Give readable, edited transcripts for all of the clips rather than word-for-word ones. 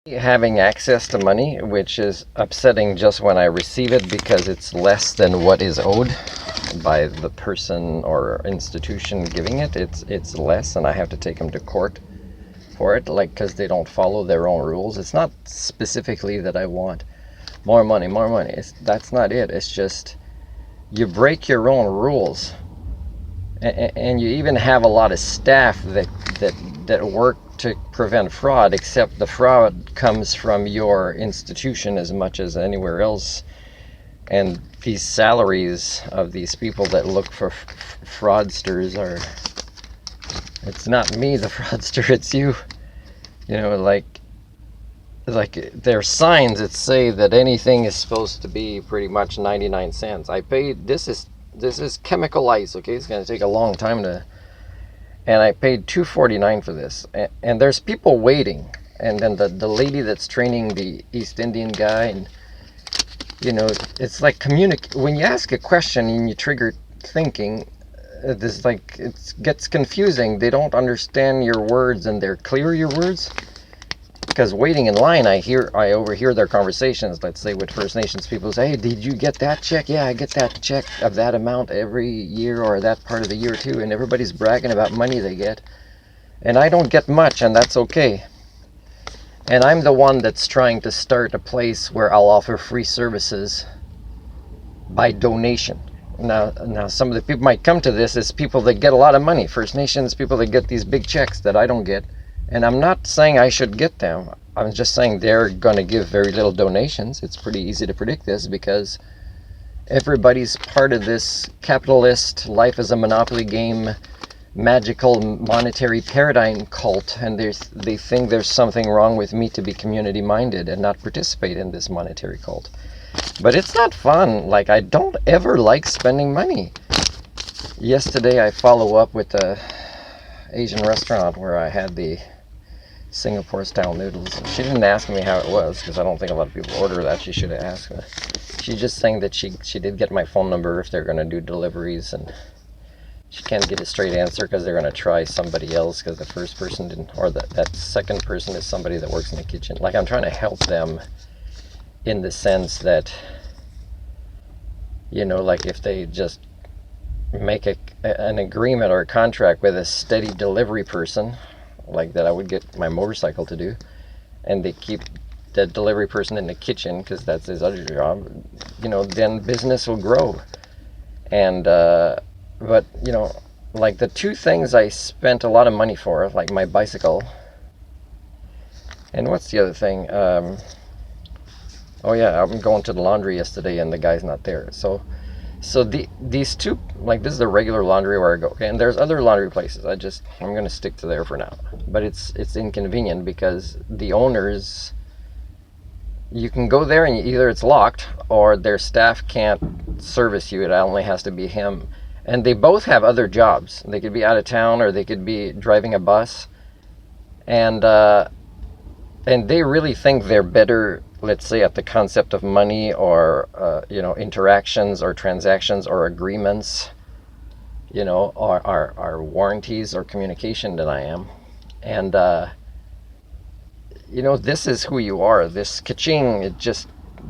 Having access to money, which is upsetting just when I receive it because it's less than what is owed by the person or institution giving it. It's less, and I have to take them to court for it, like because they don't follow their own rules. It's not specifically that I want more money, more money. That's not it. It's just you break your own rules, and you even have a lot of staff that work to prevent fraud, except the fraud comes from your institution as much as anywhere else. And these salaries of these people that look for fraudsters are, it's not me, the fraudster, it's you. You know, like there's signs that say that anything is supposed to be pretty much 99 cents. I paid, this is chemical ice, okay? It's going to take a long time to, and I paid $2.49 for this. And there's people waiting. And then the lady that's training the East Indian guy, and you know, it's like when you ask a question and you trigger thinking, this like it gets confusing. They don't understand your words, and they're clear your words. Because waiting in line, I overhear their conversations. Let's say with First Nations people, say, "Hey, did you get that check?" "Yeah, I get that check of that amount every year or that part of the year too." And everybody's bragging about money they get, and I don't get much, and that's okay. And I'm the one that's trying to start a place where I'll offer free services by donation. Now, some of the people might come to this as people that get a lot of money. First Nations people that get these big checks that I don't get. And I'm not saying I should get them. I'm just saying they're going to give very little donations. It's pretty easy to predict this because everybody's part of this capitalist life as a monopoly game, magical monetary paradigm cult, and they think there's something wrong with me to be community minded and not participate in this monetary cult. But it's not fun. Like, I don't ever like spending money. Yesterday I follow up with the Asian restaurant where I had the Singapore style noodles. She didn't ask me how it was because I don't think a lot of people order that. She should have asked me. She's just saying that she did get my phone number if they're going to do deliveries, and she can't get a straight answer because they're going to try somebody else because the first person didn't, or that second person is somebody that works in the kitchen. Like, I'm trying to help them in the sense that, you know, like if they just make an agreement or a contract with a steady delivery person, like that I would get my motorcycle to do, and they keep the delivery person in the kitchen because that's his other job, you know, then business will grow. And but you know, like the two things I spent a lot of money for, like my bicycle, and what's the other thing, oh yeah, I'm going to the laundry yesterday and the guy's not there. So these two, like, this is the regular laundry where I go, okay? And there's other laundry places. I'm gonna stick to there for now. But it's inconvenient because the owners, you can go there and either it's locked or their staff can't service you. It only has to be him. And they both have other jobs. They could be out of town or they could be driving a bus. And they really think they're better, let's say, at the concept of money or you know, interactions or transactions or agreements, you know, or our warranties or communication than I am. And you know, this is who you are. This kaching, it just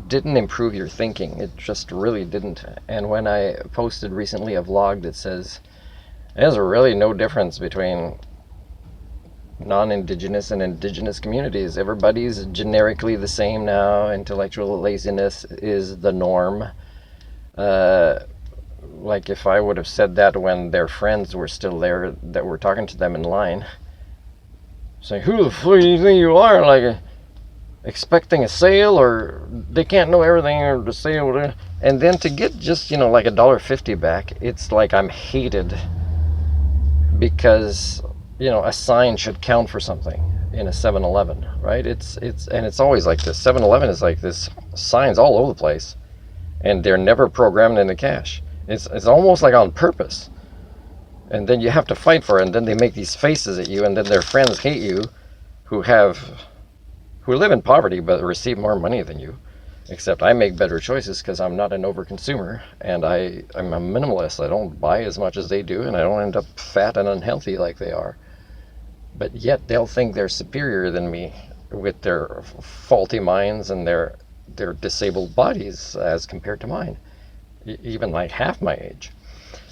didn't improve your thinking. It just really didn't. And when I posted recently a vlog that says there's really no difference between non-indigenous and indigenous communities, everybody's generically the same now, intellectual laziness is the norm. Like, if I would have said that when their friends were still there that were talking to them in line, saying, "Who the fuck do you think you are? Like, expecting a sale, or they can't know everything, or the sale," and then to get just, you know, like $1.50 back, it's like I'm hated because, you know, a sign should count for something in a 7-Eleven, right? It's always like this. 7-Eleven is like this, signs all over the place, and they're never programmed into cash. It's almost like on purpose. And then you have to fight for it, and then they make these faces at you, and then their friends hate you who live in poverty but receive more money than you. Except I make better choices because I'm not an overconsumer, and I'm a minimalist. I don't buy as much as they do, and I don't end up fat and unhealthy like they are. But yet they'll think they're superior than me with their faulty minds and their disabled bodies as compared to mine, even like half my age.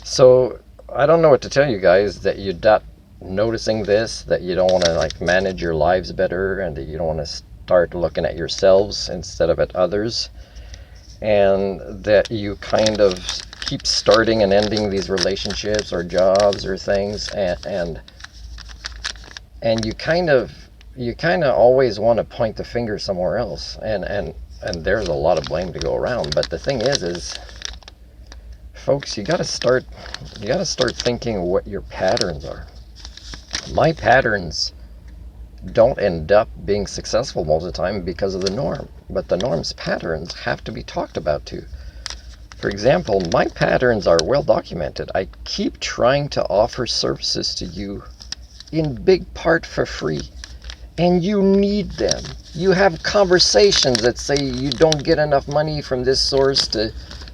So I don't know what to tell you guys, that you're not noticing this, that you don't want to like manage your lives better, and that you don't want to start looking at yourselves instead of at others, and that you kind of keep starting and ending these relationships or jobs or things, and you kind of always want to point the finger somewhere else, and there's a lot of blame to go around. But the thing is folks, you got to start thinking what your patterns are. My patterns don't end up being successful most of the time because of the norm, but the norm's patterns have to be talked about too. For example, my patterns are well documented. I keep trying to offer services to you in big part for free, and you need them. You have conversations that say you don't get enough money from this source to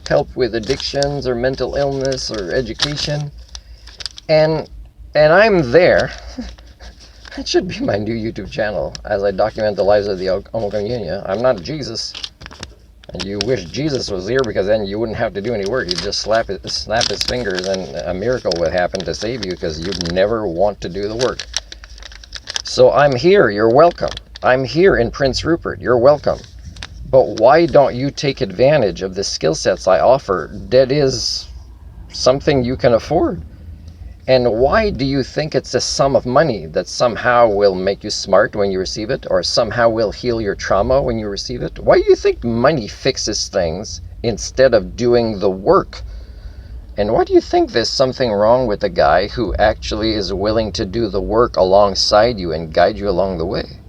help with addictions or mental illness or education, and I'm there. It should be my new YouTube channel as I document the lives of the Omokomunia. I'm not Jesus, and you wish Jesus was here, because then you wouldn't have to do any work. You'd just snap his fingers and a miracle would happen to save you, because you'd never want to do the work. So I'm here, you're welcome. I'm here in Prince Rupert, you're welcome. But why don't you take advantage of the skill sets I offer that is something you can afford? And why do you think it's a sum of money that somehow will make you smart when you receive it, or somehow will heal your trauma when you receive it? Why do you think money fixes things instead of doing the work? And why do you think there's something wrong with a guy who actually is willing to do the work alongside you and guide you along the way?